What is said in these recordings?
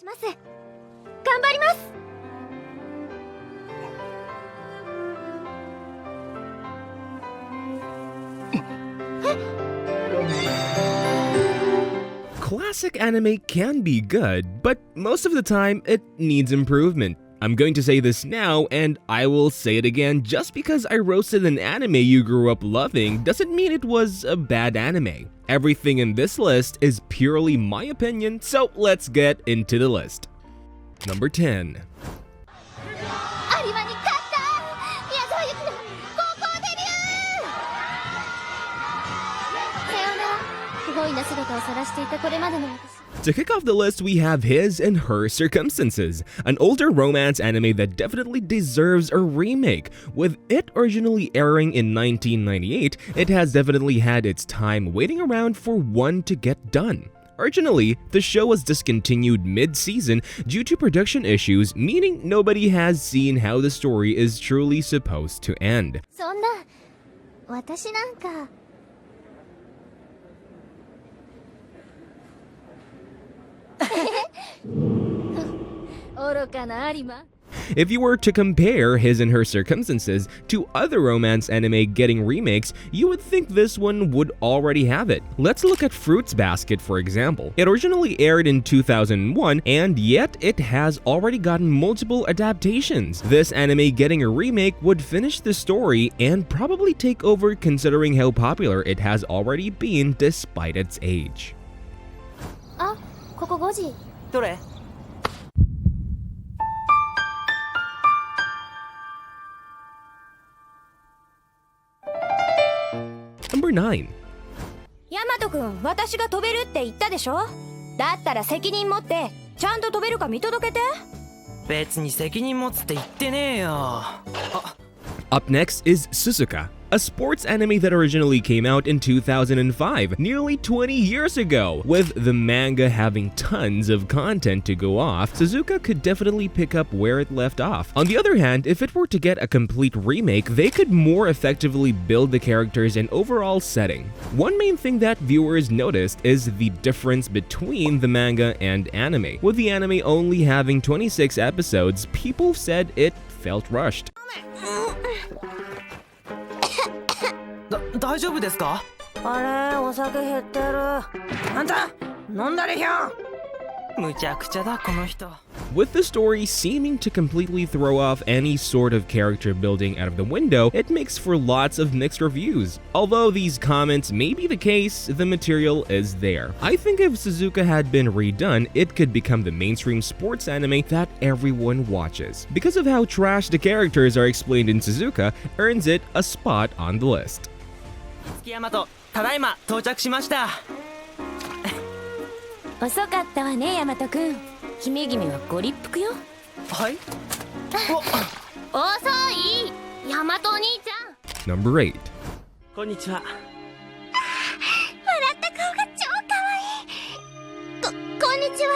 します。頑張ります。Classic anime can be good, but most of the time it needs improvement. I'm going to say this now, and I will say it again. Just because I roasted an anime you grew up loving doesn't mean it was a bad anime. Everything in this list is purely my opinion, so let's get into the list. Number 10. 不本意な姿を晒していたこれまでの私。 To kick off the list, we have His and Her Circumstances, an older romance anime that definitely deserves a remake. With it originally airing in 1998, it has definitely had its time waiting around for one to get done. Originally, the show was discontinued mid-season due to production issues, meaning nobody has seen how the story is truly supposed to end. そんな、私なんか。 If you were to compare His and Her Circumstances to other romance anime getting remakes, you would think this one would already have it. Let's look at Fruits Basket for example. It originally aired in 2001, and yet it has already gotten multiple adaptations. This anime getting a remake would finish the story and probably take over considering how popular it has already been despite its age. あ、ここ5時。どれ? Number 9. ヤマト君、私が飛べるって言ったでしょ? だったら責任持ってちゃんと飛べるか見届けて。別に責任持つって言ってねえよ。Up next is Suzuka, a sports anime that originally came out in 2005, nearly 20 years ago. With the manga having tons of content to go off, Suzuka could definitely pick up where it left off. On the other hand, if it were to get a complete remake, they could more effectively build the characters and overall setting. One main thing that viewers noticed is the difference between the manga and anime. With the anime only having 26 episodes, people said it felt rushed. 大丈夫ですか? あれ、お酒減ってる。あんた、飲んだりひゃん。むちゃくちゃだ、この人。 With the story seeming to completely throw off any sort of character building out of the window, it makes for lots of mixed reviews. Although these comments may be the case, the material is there. I think if Suzuka had been redone, it could become the mainstream sports anime that everyone watches. Because of how trash the characters are explained in Suzuka, earns it a spot on the list. 月山とただいま到着しました。遅かったわね、ヤマト君。姫君はご立腹よ。はい。遅い、ヤマトお兄ちゃん。Number 8. こんにちは。笑った顔が超可愛い。こんにちは。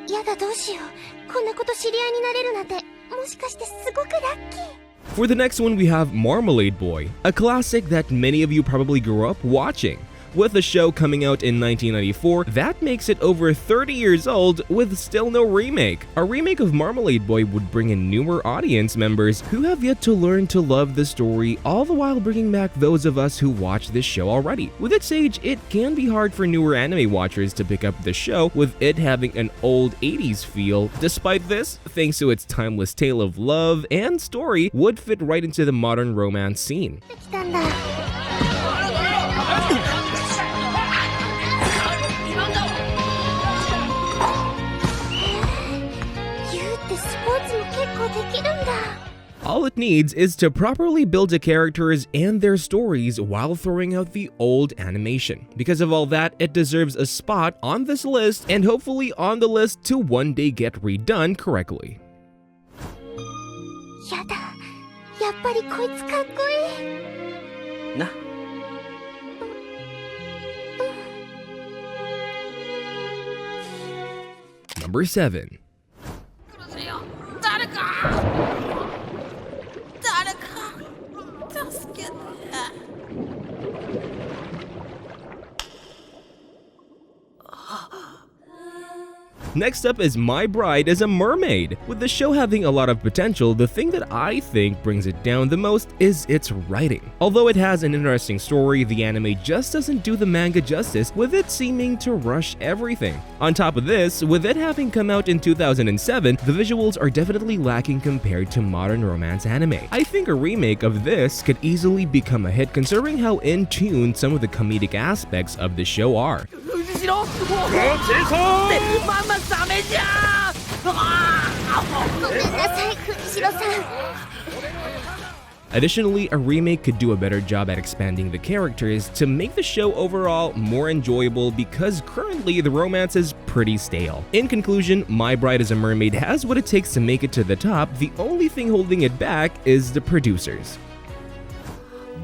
やだどうしよう。こんなこと知り合いになれるなんて、もしかしてすごくラッキー。 For the next one, we have Marmalade Boy, a classic that many of you probably grew up watching. With the show coming out in 1994, that makes it over 30 years old with still no remake. A remake of Marmalade Boy would bring in newer audience members who have yet to learn to love the story, all the while bringing back those of us who watched this show already. With its age, it can be hard for newer anime watchers to pick up the show, with it having an old 80s feel. Despite this, thanks to its timeless tale of love and story, would fit right into the modern romance scene. スポーツも結構できるんだ。 All it needs is to properly build the characters and their stories while throwing out the old animation. Because of all that, it deserves a spot on this list and hopefully on the list to one day get redone correctly. やだ、やっぱりこいつかっこいい。な。Number 7. 誰か助けて。Next up is My Bride is a Mermaid. With the show having a lot of potential, the thing that I think brings it down the most is its writing. Although it has an interesting story, the anime just doesn't do the manga justice, with it seeming to rush everything. On top of this, with it having come out in 2007, the visuals are definitely lacking compared to modern romance anime. I think a remake of this could easily become a hit considering how in tune some of the comedic aspects of the show are. 後ろママダメじゃごめんなさい藤代さん。 Additionally, a remake could do a better job at expanding the characters to make the show overall more enjoyable because currently the romance is pretty stale. In conclusion, My Bride is a Mermaid has what it takes to make it to the top. The only thing holding it back is the producers.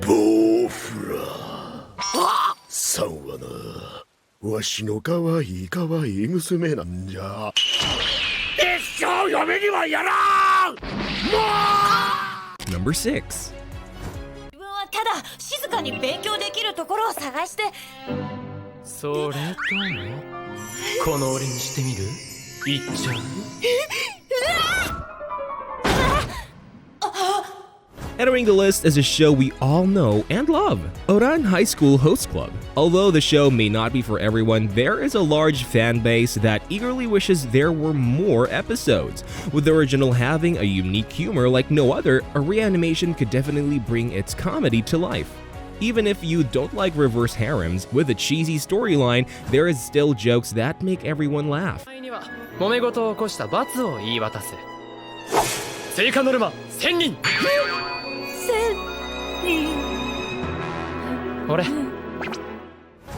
ボウフラさんはな、わしのかわいいかわいい娘なんじゃ。一生嫁にはやらん。もう Number 6. 自分はただ静かに勉強できるところを探して。それともこの俺にしてみる？言っちゃう？ Entering the list is a show we all know and love, Ouran High School Host Club. Although the show may not be for everyone, there is a large fan base that eagerly wishes there were more episodes. With the original having a unique humor like no other, a reanimation could definitely bring its comedy to life. Even if you don't like reverse harems, with a cheesy storyline, there is still jokes that make everyone laugh. 前には揉め事を起こした罰を言い渡す。追加ノルマ1000人。俺。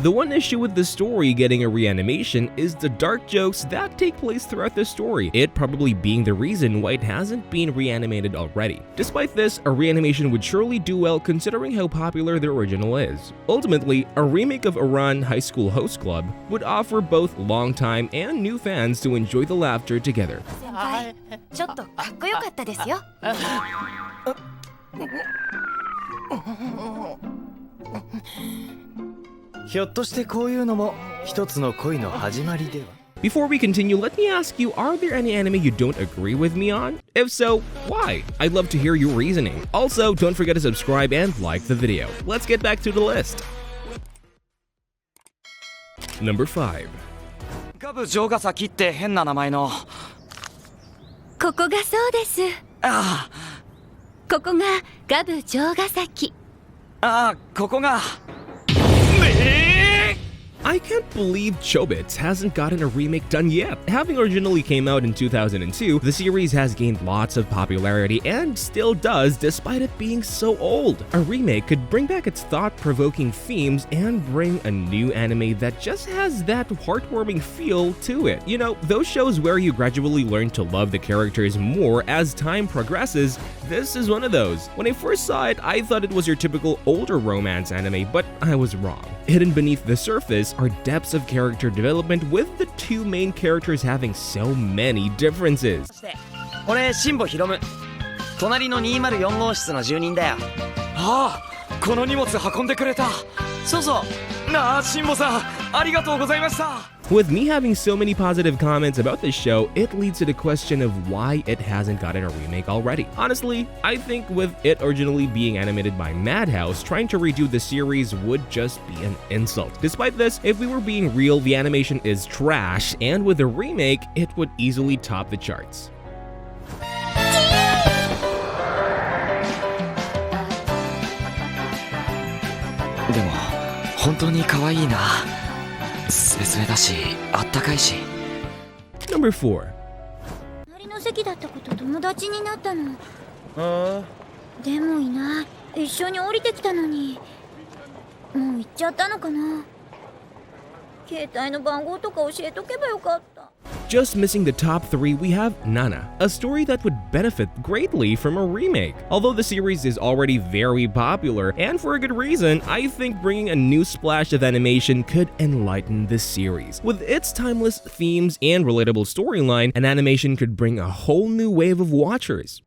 The one issue with the story getting a reanimation is the dark jokes that take place throughout the story, it probably being the reason why it hasn't been reanimated already. Despite this, a reanimation would surely do well considering how popular the original is. Ultimately, a remake of Ouran High School Host Club would offer both long-time and new fans to enjoy the laughter together. 先輩、ちょっとかっこよかったですよ。ひょっとしてこういうのも一つの恋の始まりでは？ Before we continue, let me ask you, are there any anime you don't agree with me on? If so, why? I'd love to hear your reasoning. Also, don't forget to subscribe and like the video. Let's get back to the list. Number 5. ガブ城ヶ崎って変な名前の。ここがそうです。あここがガブ城ヶ崎。ここが。 I can't believe Chobits hasn't gotten a remake done yet. Having originally came out in 2002, the series has gained lots of popularity and still does despite it being so old. A remake could bring back its thought-provoking themes and bring a new anime that just has that heartwarming feel to it. You know, those shows where you gradually learn to love the characters more as time progresses, this is one of those. When I first saw it, I thought it was your typical older romance anime, but I was wrong. Hidden beneath the surface are depths of character development, with the two main characters having so many differences. 俺新保ひろむ。隣の204号室の住人だよ。この荷物運んでくれた。そうそう。なあ新保さん、ありがとうございました。 With me having so many positive comments about this show, it leads to the question of why it hasn't gotten a remake already. Honestly, I think with it originally being animated by Madhouse, trying to redo the series would just be an insult. Despite this, if we were being real, the animation is trash, and with a remake, it would easily top the charts. でも本当に可愛いな。スレスレだし、あったかいし。Number 4. 隣の席だった子と友達になったの。でもいない。一緒に降りてきたのに。もう行っちゃったのかな。携帯の番号とか教えとけばよかった。 Just missing the top 3, we have Nana, a story that would benefit greatly from a remake. Although the series is already very popular, and for a good reason, I think bringing a new splash of animation could enlighten the series. With its timeless themes and relatable storyline, an animation could bring a whole new wave of watchers.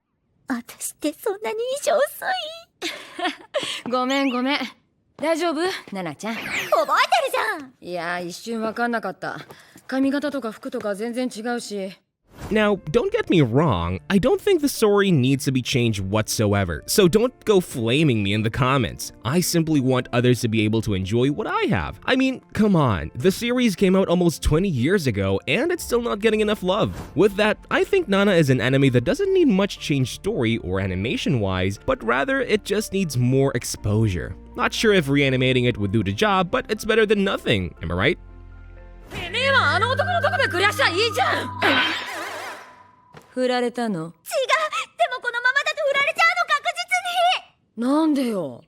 私ってそんなに異常すい。ごめんごめん。大丈夫ナナちゃん。覚えてるじゃん。いや一瞬わかんなかった。髪型とか服とか全然違うし。 Now, don't get me wrong, I don't think the story needs to be changed whatsoever, so don't go flaming me in the comments. I simply want others to be able to enjoy what I have. I mean, come on, the series came out almost 20 years ago and it's still not getting enough love. With that, I think Nana is an anime that doesn't need much change story or animation-wise, but rather it just needs more exposure. Not sure if reanimating it would do the job, but it's better than nothing, am I right? てめえはあの男のとこで暮らしゃいいじゃん。振られたの？違う。でもこのままだと振られちゃうの、確実に。なんでよ。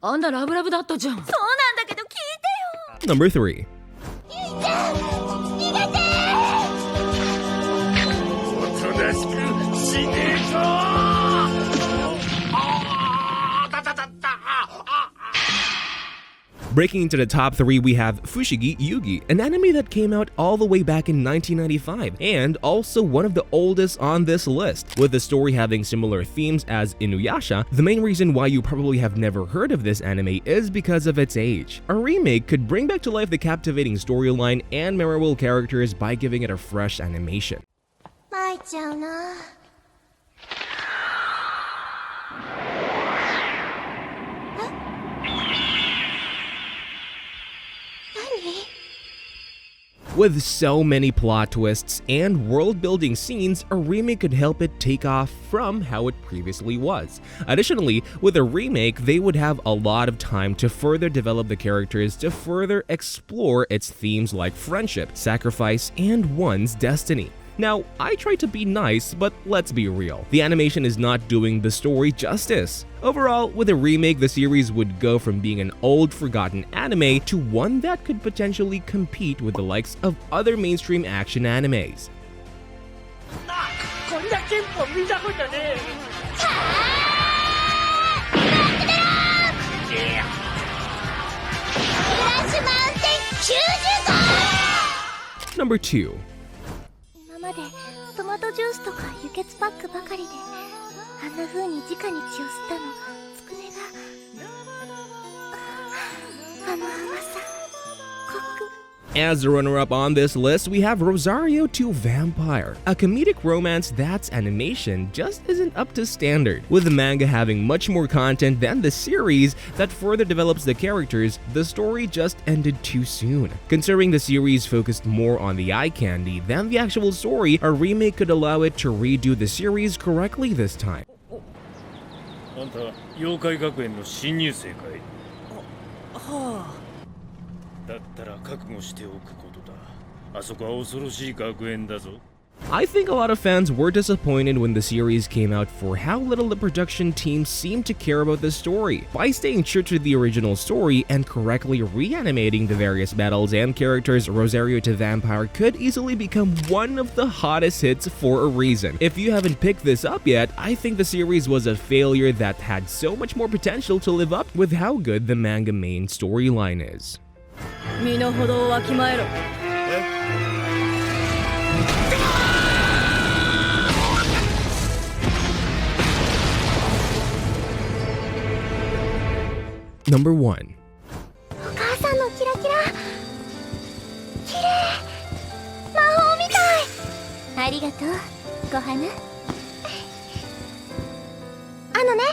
あんなラブラブだったじゃん。そうなんだけど聞いてよ。Number 3. ゆいちゃん、逃げておとなしく死ねえぞ。Breaking into the top 3, we have Fushigi Yugi, an anime that came out all the way back in 1995, and also one of the oldest on this list. With the story having similar themes as Inuyasha, the main reason why you probably have never heard of this anime is because of its age. A remake could bring back to life the captivating storyline and memorable characters by giving it a fresh animation. 参っちゃうな。With so many plot twists and world-building scenes, a remake could help it take off from how it previously was. Additionally, with a remake, they would have a lot of time to further develop the characters to further explore its themes like friendship, sacrifice, and one's destiny. Now, I try to be nice, but let's be real. The animation is not doing the story justice. Overall, with a remake, the series would go from being an old, forgotten anime to one that could potentially compete with the likes of other mainstream action animes. こんな剣法見たことねえ。フラッシュマウンテン95。 Number 2. 今までトマトジュースとか輸血パックばかりであんな風に直に血を吸ったのつくねがあの甘さコク。 As the runner-up on this list, we have Rosario to Vampire, a comedic romance that's animation just isn't up to standard. With the manga having much more content than the series that further develops the characters, the story just ended too soon. Considering the series focused more on the eye candy than the actual story, a remake could allow it to redo the series correctly this time. あんた妖怪学園の新入生かい？はあ。だったら覚悟しておくことだ。あそこは恐ろしい学園だぞ。 I think a lot of fans were disappointed when the series came out for how little the production team seemed to care about the story. By staying true to the original story and correctly reanimating the various battles and characters, Rosario to Vampire could easily become one of the hottest hits for a reason. If you haven't picked this up yet, I think the series was a failure that had so much more potential to live up with how good the manga main storyline is. 身の程をわきまえろ。Number 1. お母さんのキラキラ綺麗魔法みたい。ありがとう小花。あのね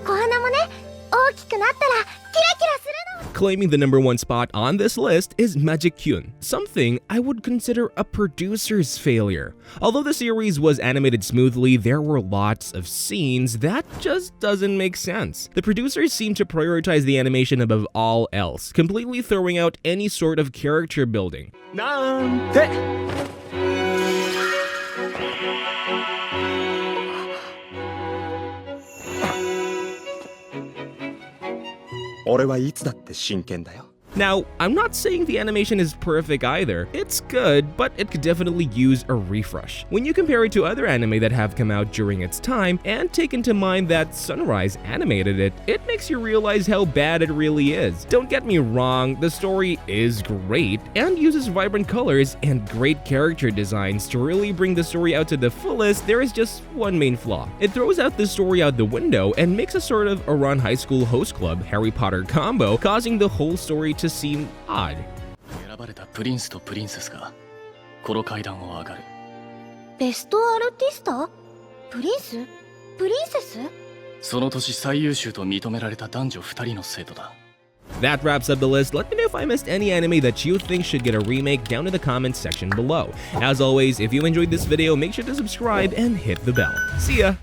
小花もね大きくなったらキラキラするの。 Claiming the number 1 spot on this list is Magic-Kyun, something I would consider a producer's failure. Although the series was animated smoothly, there were lots of scenes that just doesn't make sense. The producers seem to prioritize the animation above all else, completely throwing out any sort of character building. なんて俺はいつだって真剣だよ。Now, I'm not saying the animation is perfect either. It's good, but it could definitely use a refresh. When you compare it to other anime that have come out during its time and take into mind that Sunrise animated it, it makes you realize how bad it really is. Don't get me wrong, the story is great and uses vibrant colors and great character designs to really bring the story out to the fullest. There is just one main flaw. It throws out the story out the window and makes a sort of Ouran High School Host Club Harry Potter combo, causing the whole story to seem odd. 選ばれたプリンスとプリンセスがこの階段を上がる。ベストアルティスタ？プリンス？プリンセス？その年最優秀と認められた男女2人の生徒だ。That wraps up the list. Let me know if I missed any anime that you think should get a remake down in the comments section below. As always, if you enjoyed this video, make sure to subscribe and hit the bell. See ya!